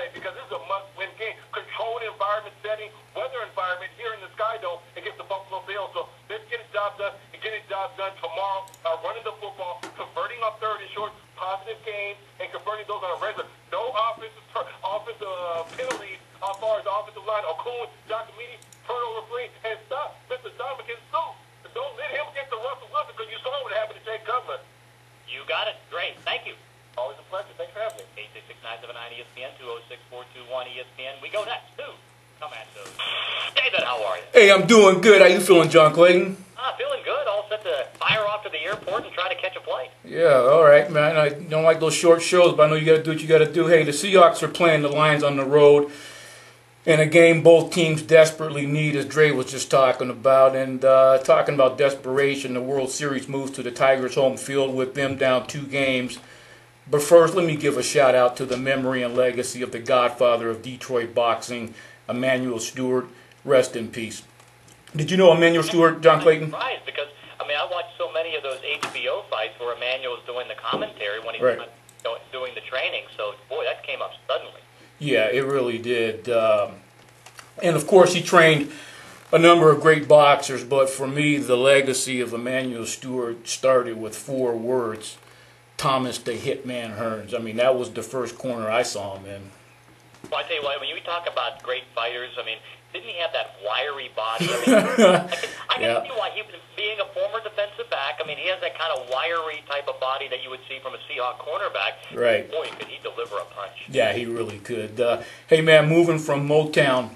play because this is a must-win game. Controlled environment setting, weather environment here in the Sky Dome against the Buffalo Bills. So let's get the job done and get the job done tomorrow. Running the football, converting on third and short, positive games, and converting those on a regular. No offensive penalties as far as the offensive line. Okun, Giacomini, turnover free, and stop Mr. Dominican Sue. Don't let him get to Russell Wilson because you saw what happened to Jay Cutler. You got it. Great. Thank you. Always a pleasure. Thanks for having me. 866-979 ESPN, 206-421 ESPN. We go next to Commando. David, how are you? Hey, I'm doing good. How you feeling, John Clayton? Feeling good. All set to fire off to the airport and try to catch a flight. Yeah, all right, man. I don't like those short shows, but I know you got to do what you got to do. Hey, the Seahawks are playing the Lions on the road in a game both teams desperately need, as Dre was just talking about. And talking about desperation, the World Series moves to the Tigers' home field with them down 2 games. But first, let me give a shout-out to the memory and legacy of the Godfather of Detroit boxing, Emanuel Stewart. Rest in peace. Did you know Emanuel Stewart, John Clayton? I'm surprised because, I watched so many of those HBO fights where Emanuel's doing the commentary when he's not doing the training. So, boy, that came up suddenly. Yeah, it really did. And, of course, he trained a number of great boxers, but for me, the legacy of Emanuel Stewart started with 4 words: Thomas the Hitman Hearns. I mean, that was the first corner I saw him in. Well, I tell you what, when you talk about great fighters, didn't he have that wiry body? I can see why, being a former defensive back, he has that kind of wiry type of body that you would see from a Seahawks cornerback. Right. Boy, could he deliver a punch. Yeah, he really could. Hey, man, moving from Motown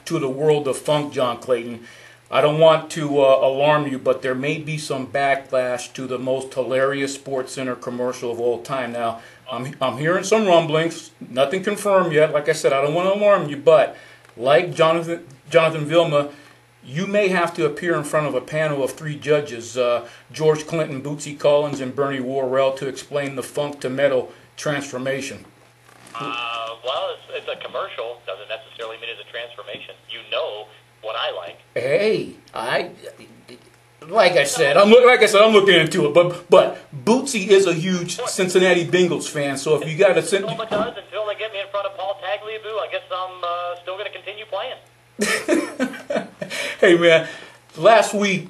to the world of funk, John Clayton, I don't want to alarm you, but there may be some backlash to the most hilarious SportsCenter commercial of all time. Now, I'm hearing some rumblings, nothing confirmed yet. Like I said, I don't want to alarm you, but like Jonathan Vilma, you may have to appear in front of a panel of 3 judges, George Clinton, Bootsy Collins, and Bernie Worrell, to explain the funk to metal transformation. Well, it's a commercial. Doesn't necessarily mean it's a transformation. You know what I like. Hey, like I said, I'm looking into it. But Bootsy is a huge Cincinnati Bengals fan, so if you got to send, until they get me in front of Paul Tagliabue, I guess I'm still going to continue playing. Hey, man, last week.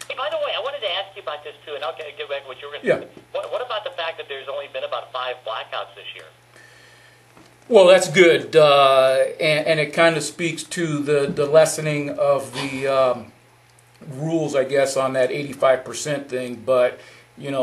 Hey, by the way, I wanted to ask you about this too, and I'll get back to what you were going to say. What about the fact that there's only been about 5 blackouts this year? Well, that's good, and it kind of speaks to the lessening of the rules, I guess, on that 85% thing. But,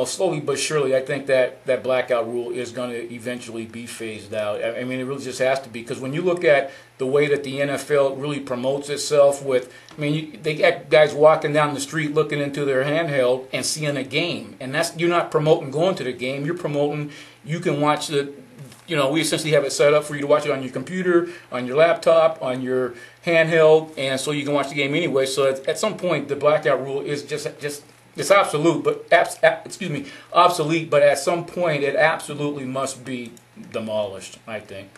slowly but surely, I think that blackout rule is going to eventually be phased out. It really just has to be, because when you look at the way that the NFL really promotes itself with, they got guys walking down the street looking into their handheld and seeing a game. And you're not promoting going to the game. You're promoting, you can watch we essentially have it set up for you to watch it on your computer, on your laptop, on your handheld, and so you can watch the game anyway. So at some point, the blackout rule is just it's absolute, but obsolete. But at some point, it absolutely must be demolished, I think.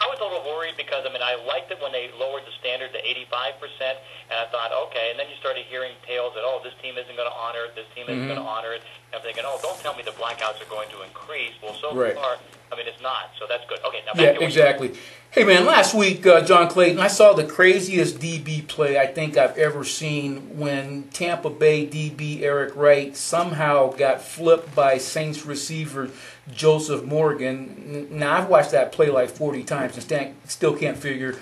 I was a little worried because, I liked it when they lowered the standard to 85%, and I thought, okay, and then you started hearing tales that, this team isn't going to honor it, this team isn't going to honor it. And I'm thinking, don't tell me the blackouts are going to increase. Well, so far, it's not, so that's good. Okay, now back to exactly. Hey, man, last week, John Clayton, I saw the craziest DB play I think I've ever seen when Tampa Bay DB Eric Wright somehow got flipped by Saints receiver Joseph Morgan. Now, I've watched that play like 40 times and still can't figure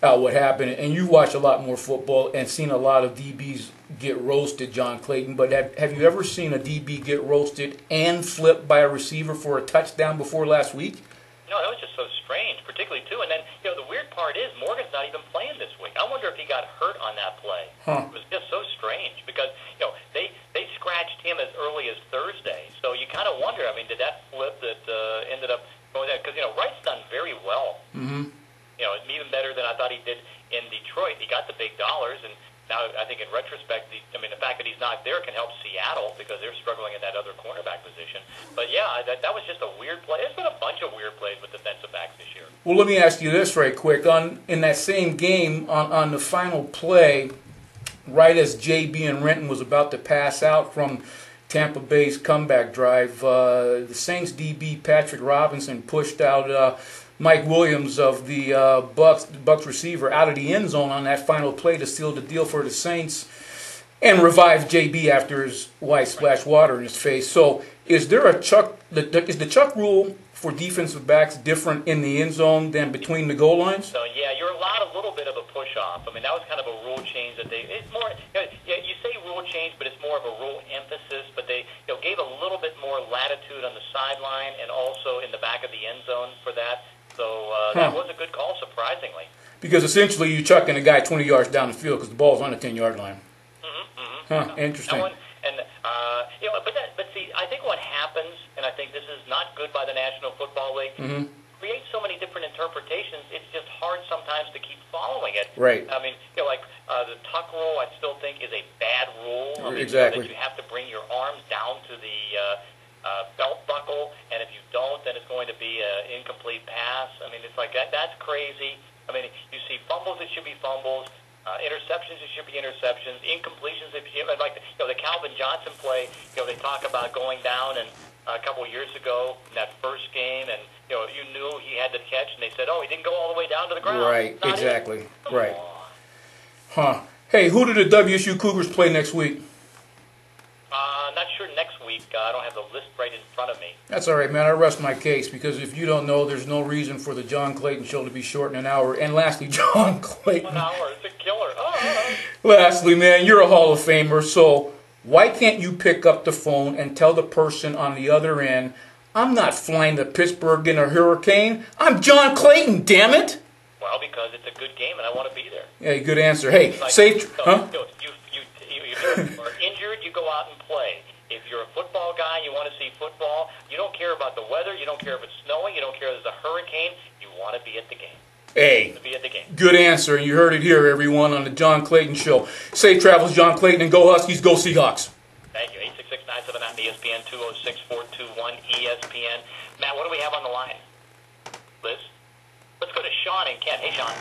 out what happened. And you've watched a lot more football and seen a lot of DBs get roasted, John Clayton. But have you ever seen a DB get roasted and flipped by a receiver for a touchdown before last week? No, that was just so strange, particularly, too. And then, the weird part is Morgan's not even playing this week. I wonder if he got hurt on that play. It was just so strange because, they scratched him as early as Thursday. So you kind of wonder, did that flip that ended up going there? Because, Wright's done very well. Mm-hmm. Even better than I thought he did in Detroit. He got the big dollars, and now I think in retrospect, the fact that he's not there can help Seattle because they're struggling in that other cornerback position. But yeah, that was just a weird play. There's been a bunch of weird plays with defensive backs this year. Well, let me ask you this right quick. In that same game, on the final play, right as JB and Renton was about to pass out from Tampa Bay's comeback drive. The Saints DB Patrick Robinson pushed out Mike Williams of the Bucks receiver out of the end zone on that final play to seal the deal for the Saints and revive JB after his wife splashed water in his face. So is there a Chuck? Is the Chuck rule for defensive backs different in the end zone than between the goal lines? So yeah, you're allowed a little bit of a push off. I mean, that was kind of a rule change that it's more. You say rule change, but it's more of a rule emphasis. But they gave a little bit more latitude on the sideline and also in the back of the end zone for that. So that was a good call, surprisingly. Because essentially you're chucking a guy 20 yards down the field because the ball's on the 10-yard line. Interesting. But see, I think what happens, and I think this is not good by the National Football League, creates so many different interpretations. It's just hard sometimes to keep following it. Right. I mean, the tuck rule, I still think is a bad rule. I mean, exactly. That you have to bring your arms down to the belt buckle, and if you don't, then it's going to be an incomplete pass. I mean, it's like that's crazy. I mean, you see fumbles that should be fumbles. Interceptions, it should be interceptions. Incompletions, it should be like the Calvin Johnson play. They talk about going down and a couple of years ago in that first game, and you knew he had the catch, and they said, "Oh, he didn't go all the way down to the ground." Right, exactly. Right. Hey, who do the WSU Cougars play next week? Not sure next week. I don't have the list right in front of me. That's all right, man. I rest my case because if you don't know, there's no reason for the John Clayton show to be short in an hour. And lastly, John Clayton. 1 hour, it's a killer. Lastly, man, you're a Hall of Famer, so why can't you pick up the phone and tell the person on the other end, I'm not flying to Pittsburgh in a hurricane. I'm John Clayton, damn it. Well, because it's a good game and I want to be there. Hey, good answer. Hey, like, safe. If you are injured, you go out and play. If you're a football guy, you want to see football. You don't care about the weather. You don't care if it's snowing. You don't care if there's a hurricane. You want to be at the game. Hey, to be at the game. Good answer. You heard it here, everyone, on the John Clayton Show. Safe travels, John Clayton, and go Huskies, go Seahawks. Thank you. 866-979 ESPN 206-421 ESPN. Matt, what do we have on the line? Liz? Let's go to Sean and Kent. Hey, Sean.